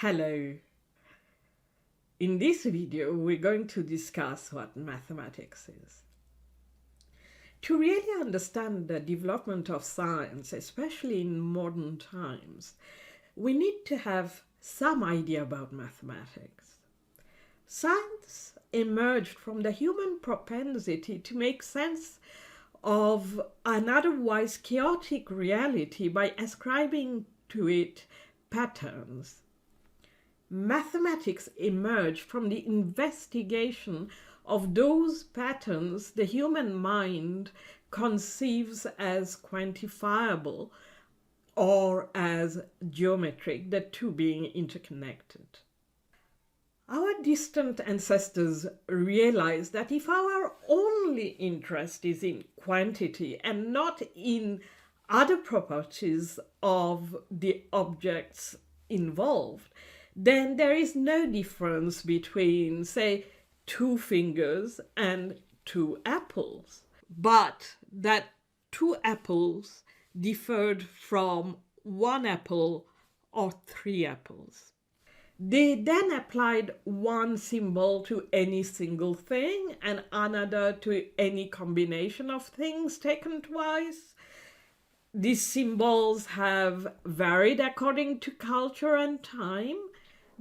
Hello. In this video, we're going to discuss what mathematics is. To really understand the development of science, especially in modern times, we need to have some idea about mathematics. Science emerged from the human propensity to make sense of an otherwise chaotic reality by ascribing to it patterns. Mathematics emerged from the investigation of those patterns the human mind conceives as quantifiable or as geometric, the two being interconnected. Our distant ancestors realized that if our only interest is in quantity and not in other properties of the objects involved, then there is no difference between, say, 2 fingers and 2 apples, but that 2 apples differed from 1 apple or 3 apples. They then applied one symbol to any single thing and another to any combination of things taken twice. These symbols have varied according to culture and time.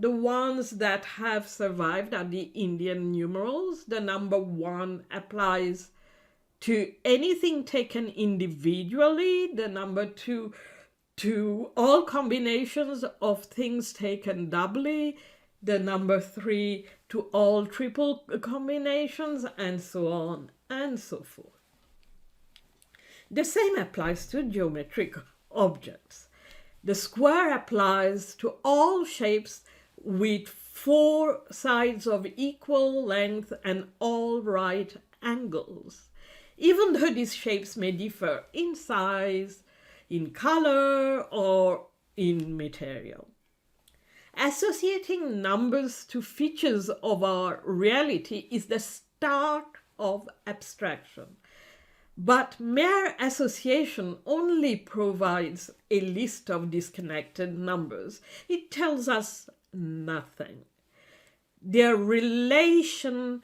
The ones that have survived are the Indian numerals. The number 1 applies to anything taken individually. The number 2 to all combinations of things taken doubly. The number 3 to all triple combinations, and so on and so forth. The same applies to geometric objects. The square applies to all shapes with 4 sides of equal length and all right angles, even though these shapes may differ in size, in color, or in material. Associating numbers to features of our reality is the start of abstraction. But mere association only provides a list of disconnected numbers. It tells us nothing. Their relation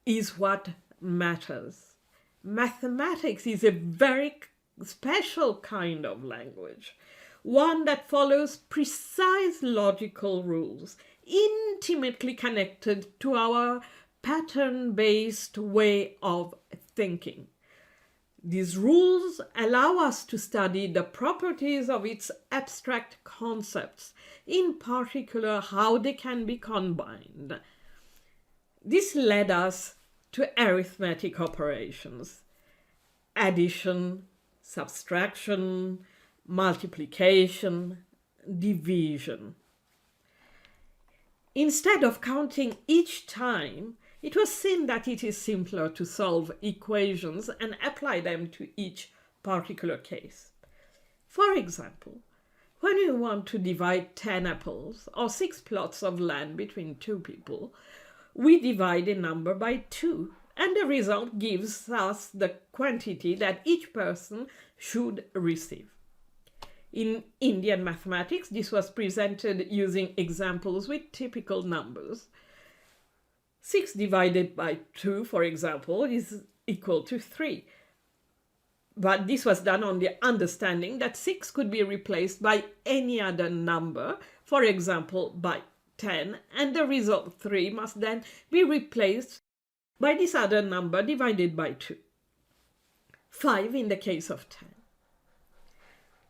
is what matters. Mathematics is a very special kind of language, one that follows precise logical rules, intimately connected to our pattern-based way of thinking. These rules allow us to study the properties of its abstract concepts, in particular how they can be combined. This led us to arithmetic operations: addition, subtraction, multiplication, division. Instead of counting each time, it was seen that it is simpler to solve equations and apply them to each particular case. For example, when we want to divide 10 apples or 6 plots of land between 2 people, we divide a number by 2, and the result gives us the quantity that each person should receive. In Indian mathematics, this was presented using examples with typical numbers. 6 divided by 2, for example, is equal to 3. But this was done on the understanding that 6 could be replaced by any other number, for example, by 10, and the result 3 must then be replaced by this other number divided by 2. 5 in the case of 10.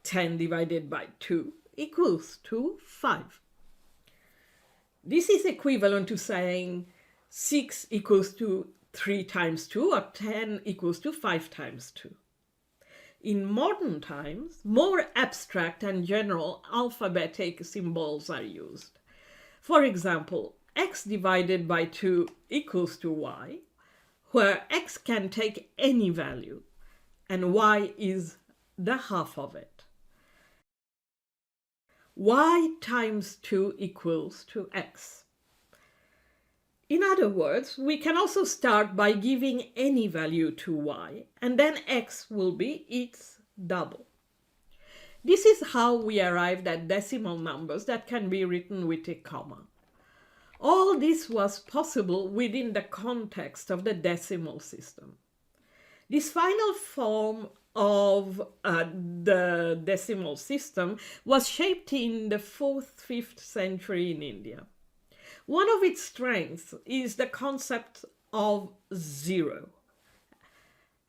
10 divided by 2 equals to 5. This is equivalent to saying 6 equals to 3 times 2, or 10 equals to 5 times 2. In modern times, more abstract and general alphabetic symbols are used. For example, x divided by 2 equals to y, where x can take any value, and y is the half of it. Y times 2 equals to x. In other words, we can also start by giving any value to y, and then x will be its double. This is how we arrived at decimal numbers that can be written with a comma. All this was possible within the context of the decimal system. This final form of the decimal system was shaped in the 4th, 5th century in India. One of its strengths is the concept of zero.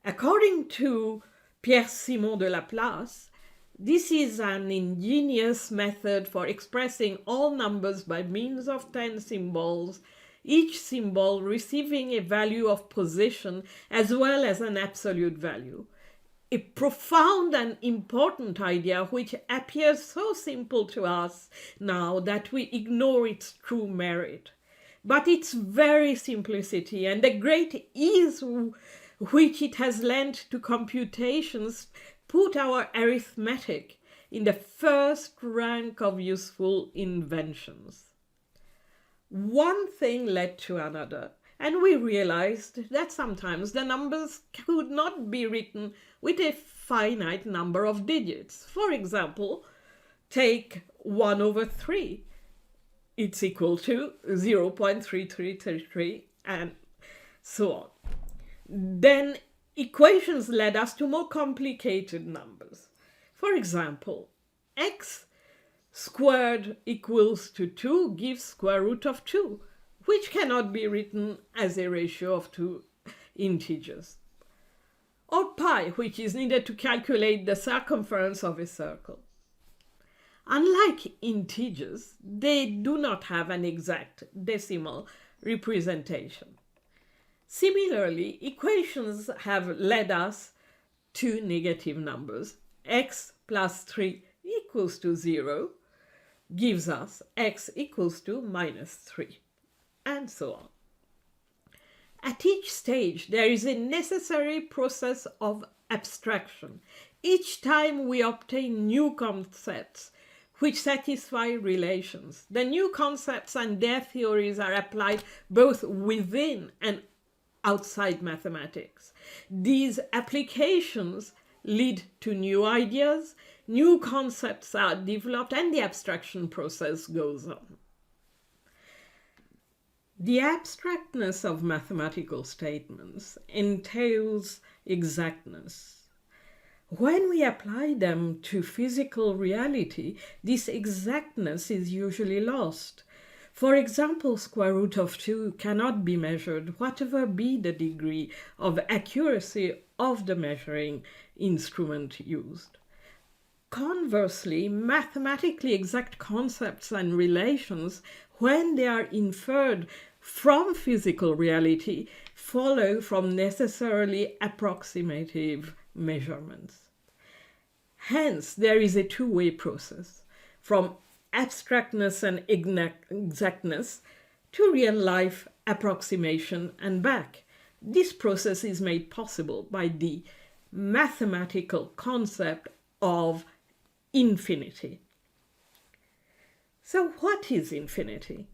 According to Pierre-Simon de Laplace, this is an ingenious method for expressing all numbers by means of 10 symbols, each symbol receiving a value of position as well as an absolute value. A profound and important idea which appears so simple to us now that we ignore its true merit. But its very simplicity and the great ease which it has lent to computations put our arithmetic in the first rank of useful inventions. One thing led to another, and we realized that sometimes the numbers could not be written with a finite number of digits. For example, take 1 over 3. It's equal to 0.3333 and so on. Then equations led us to more complicated numbers. For example, x squared equals to 2 gives square root of 2, which cannot be written as a ratio of two integers. Or pi, which is needed to calculate the circumference of a circle. Unlike integers, they do not have an exact decimal representation. Similarly, equations have led us to negative numbers. X plus 3 equals to 0 gives us x equals to minus 3, and so on. At each stage, there is a necessary process of abstraction. Each time we obtain new concepts which satisfy relations. The new concepts and their theories are applied both within and outside mathematics. These applications lead to new ideas, new concepts are developed, and the abstraction process goes on. The abstractness of mathematical statements entails exactness. When we apply them to physical reality, this exactness is usually lost. For example, square root of 2 cannot be measured, whatever be the degree of accuracy of the measuring instrument used. Conversely, mathematically exact concepts and relations, when they are inferred from physical reality, follow from necessarily approximative measurements. Hence, there is a two-way process, from abstractness and exactness to real-life approximation and back. This process is made possible by the mathematical concept of infinity. So what is infinity?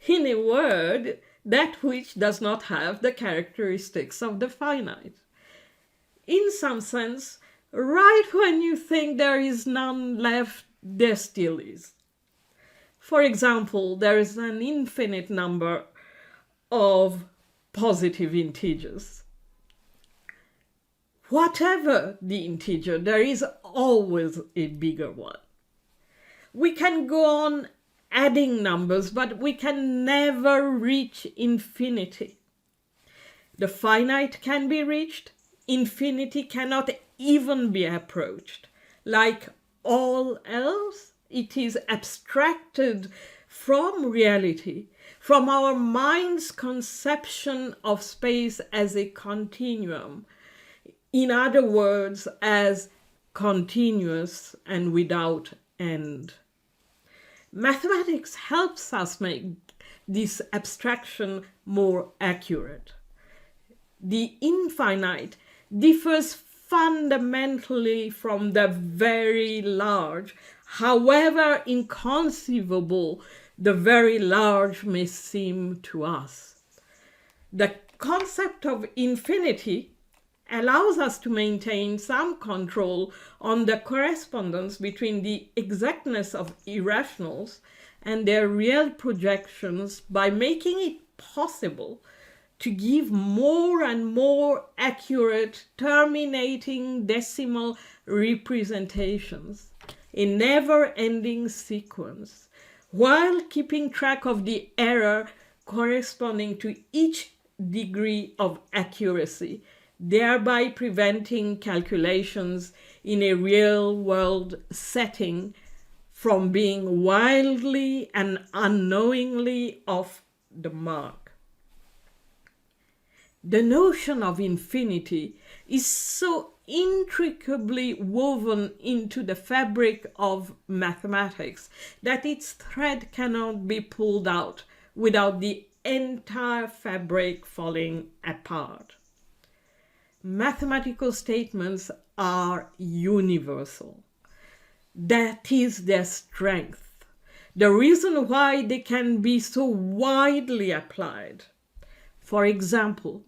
In a word, that which does not have the characteristics of the finite. In some sense, right when you think there is none left, there still is. For example, there is an infinite number of positive integers. Whatever the integer, there is always a bigger one. We can go on adding numbers, but we can never reach infinity. The finite can be reached, infinity cannot even be approached. Like all else, it is abstracted from reality, from our mind's conception of space as a continuum. In other words, as continuous and without end. Mathematics helps us make this abstraction more accurate. The infinite differs fundamentally from the very large, however inconceivable the very large may seem to us. The concept of infinity allows us to maintain some control on the correspondence between the exactness of irrationals and their real projections by making it possible to give more and more accurate terminating decimal representations in never-ending sequence, while keeping track of the error corresponding to each degree of accuracy, thereby preventing calculations in a real-world setting from being wildly and unknowingly off the mark. The notion of infinity is so intricately woven into the fabric of mathematics that its thread cannot be pulled out without the entire fabric falling apart. Mathematical statements are universal. That is their strength, the reason why they can be so widely applied. For example,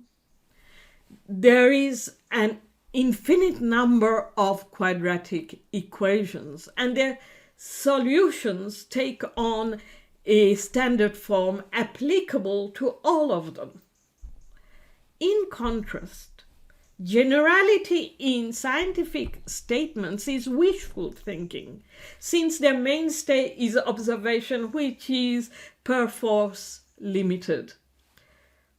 there is an infinite number of quadratic equations, and their solutions take on a standard form applicable to all of them. In contrast, generality in scientific statements is wishful thinking, since their mainstay is observation, which is perforce limited.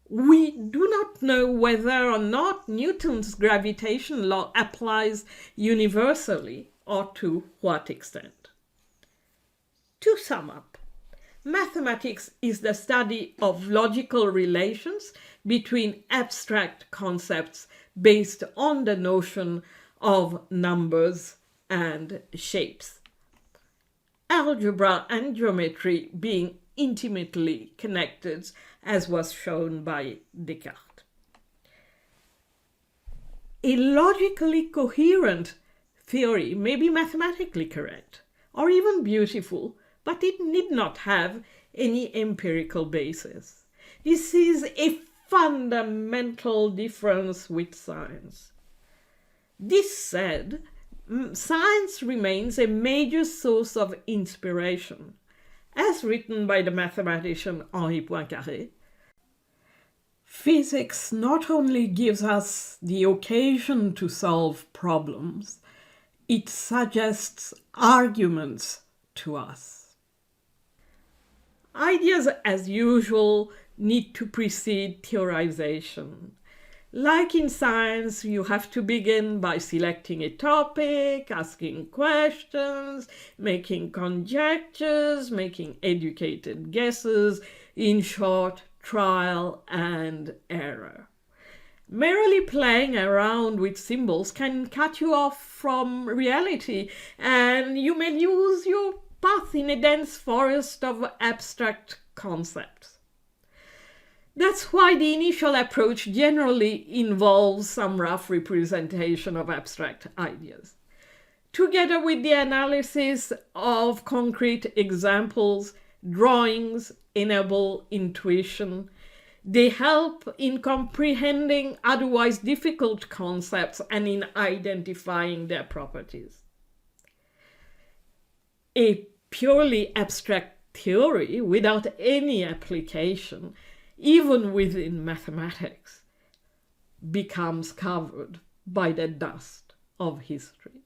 We do not know whether or not Newton's gravitation law applies universally or to what extent. To sum up, mathematics is the study of logical relations between abstract concepts based on the notion of numbers and shapes. Algebra and geometry being intimately connected, as was shown by Descartes. A logically coherent theory may be mathematically correct or even beautiful, but it need not have any empirical basis. This is a fundamental difference with science. This said, science remains a major source of inspiration. As written by the mathematician Henri Poincaré, physics not only gives us the occasion to solve problems, it suggests arguments to us. Ideas, as usual, need to precede theorization. Like in science, you have to begin by selecting a topic, asking questions, making conjectures, making educated guesses, in short, trial and error. Merely playing around with symbols can cut you off from reality, and you may lose your path in a dense forest of abstract concepts. That's why the initial approach generally involves some rough representation of abstract ideas. Together with the analysis of concrete examples, drawings enable intuition. They help in comprehending otherwise difficult concepts and in identifying their properties. A purely abstract theory without any application, even within mathematics, becomes covered by the dust of history.